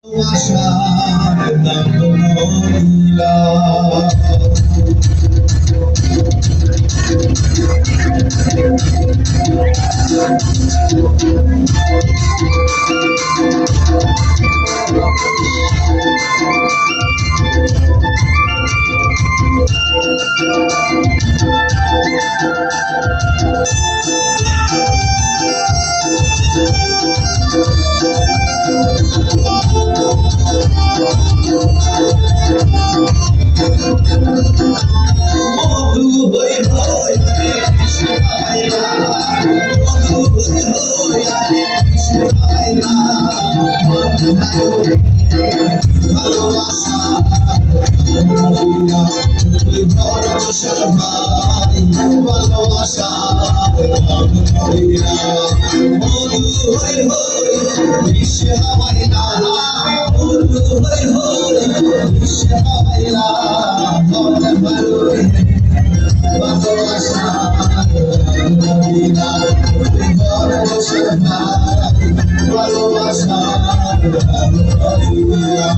আশার নাম মহিলা মধু হই হই কৃষ্ণ আইলা মধু হই হই কৃষ্ণ আইলা ভালোবাসা মহিলা তুই ভরসা ভাই ভালোবাসা মহিলা মধু হই হই কৃষ্ণ আইলা মধু হই হই কৃষ্ণ আইলা ভালোবাসা মহিলা তুই ভরসা ভালোবাসা মহিলা